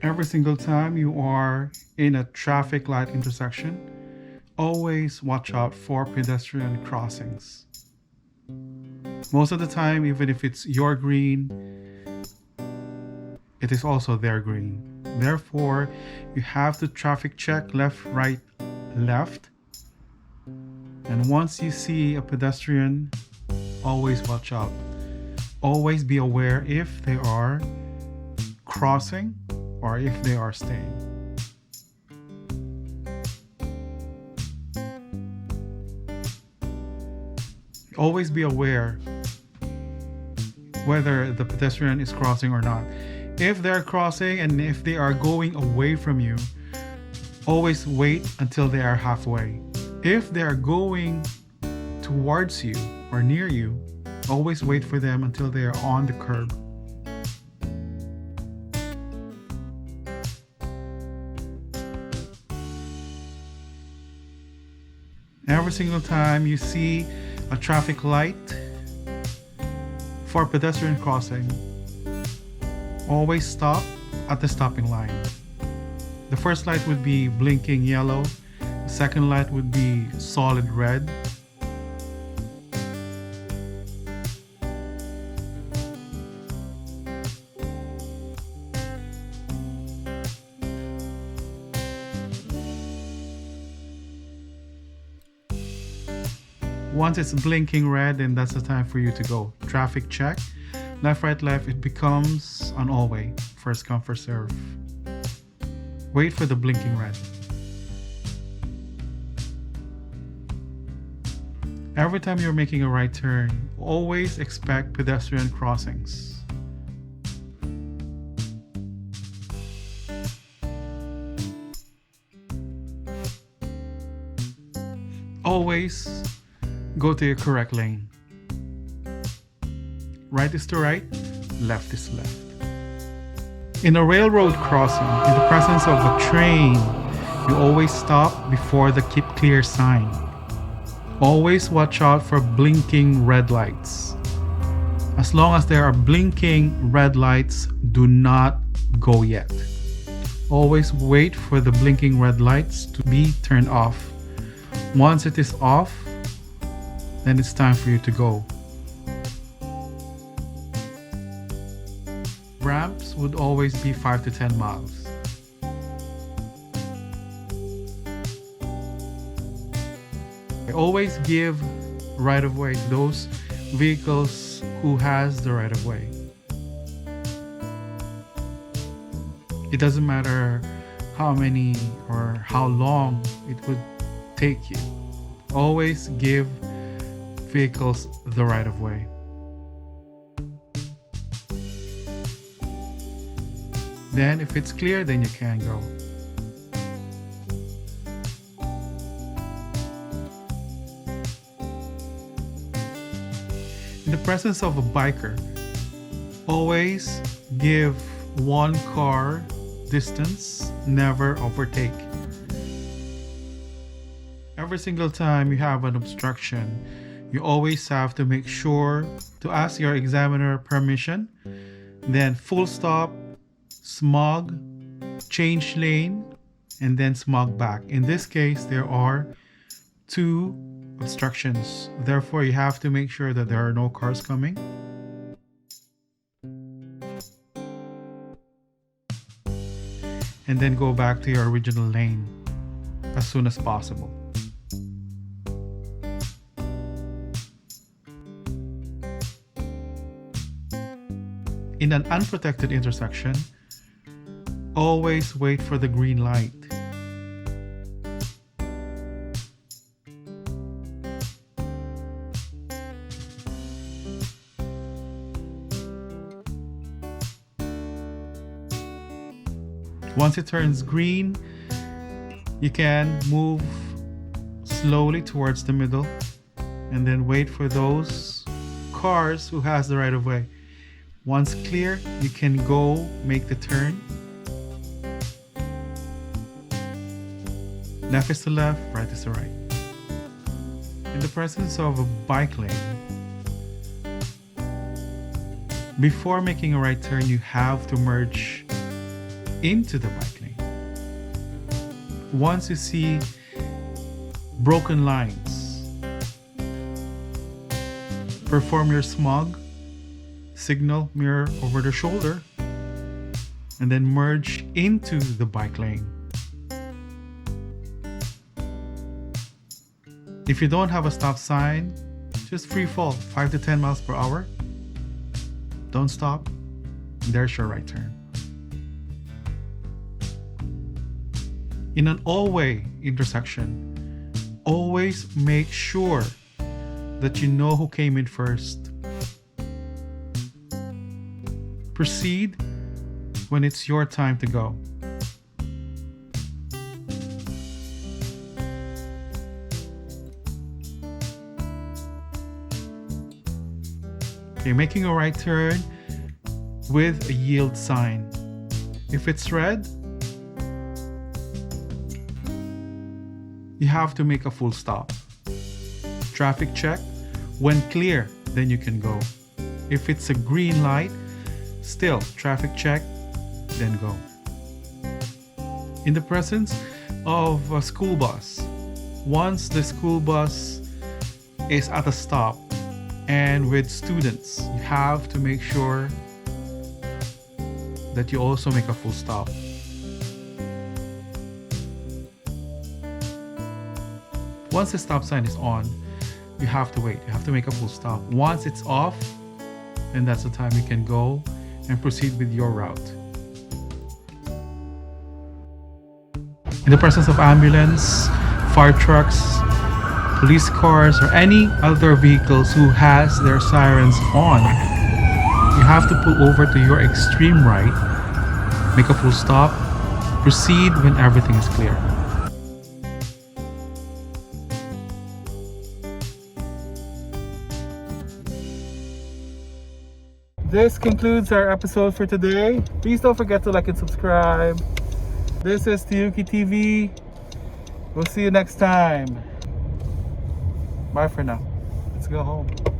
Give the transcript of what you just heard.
Every single time you are in a traffic light intersection, always watch out for pedestrian crossings. Most of the time, even if it's your green, it is also their green. Therefore, you have to traffic check left, right, left. And once you see a pedestrian, always watch out. Always be aware if they are crossing or if they are staying. Always be aware whether the pedestrian is crossing or not. If they're crossing and if they are going away from you, always wait until they are halfway. If they are going towards you or near you, always wait for them until they are on the curb. Every single time you see a traffic light for pedestrian crossing, always stop at the stopping line. The first light would be blinking yellow. The second light would be solid red. Once it's blinking red, then that's the time for you to go. Traffic check. Left, right, left, it becomes an all-way. First come, first serve. Wait for the blinking red. Every time you're making a right turn, always expect pedestrian crossings. Always go to your correct lane. Right is to right, left is left. In a railroad crossing, in the presence of a train, you always stop before the keep clear sign. Always watch out for blinking red lights. As long as there are blinking red lights, do not go yet. Always wait for the blinking red lights to be turned off. Once it is off, then it's time for you to go. Ramps would always be 5 to 10 miles. Always give right-of-way to those vehicles who has the right-of-way. It doesn't matter how many or how long it would take you. Always give vehicles the right-of-way. Then if it's clear, then you can go. In the presence of a biker, always give one car distance, never overtake. Every single time you have an obstruction, you always have to make sure to ask your examiner permission, then full stop, smog, change lane, and then smog back. In this case, there are 2 obstructions. Therefore, you have to make sure that there are no cars coming. And then go back to your original lane as soon as possible. In an unprotected intersection, always wait for the green light. Once it turns green, you can move slowly towards the middle and then wait for those cars who has the right of way. Once clear, you can go make the turn. Left is to left, right is to right. In the presence of a bike lane, before making a right turn, you have to merge into the bike lane. Once you see broken lines, perform your smog signal mirror over the shoulder and then merge into the bike lane. If you don't have a stop sign, just free fall 5 to 10 miles per hour. Don't stop. There's your right turn. In an all-way intersection, always make sure that you know who came in first. Proceed when it's your time to go. You're making a right turn with a yield sign. If it's red, you have to make a full stop. Traffic check. When clear, then you can go. If it's a green light, still traffic check, then go. In the presence of a school bus, once the school bus is at a stop and with students, you have to make sure that you also make a full stop. Once the stop sign is on, you have to wait. You have to make a full stop. Once it's off, then that's the time you can go and proceed with your route. In the presence of ambulance, fire trucks, police cars, or any other vehicles who has their sirens on, you have to pull over to your extreme right, make a full stop, proceed when everything is clear. This concludes our episode for today. Please don't forget to like and subscribe. This is TYUKi TV. We'll see you next time. Bye for now. Let's go home.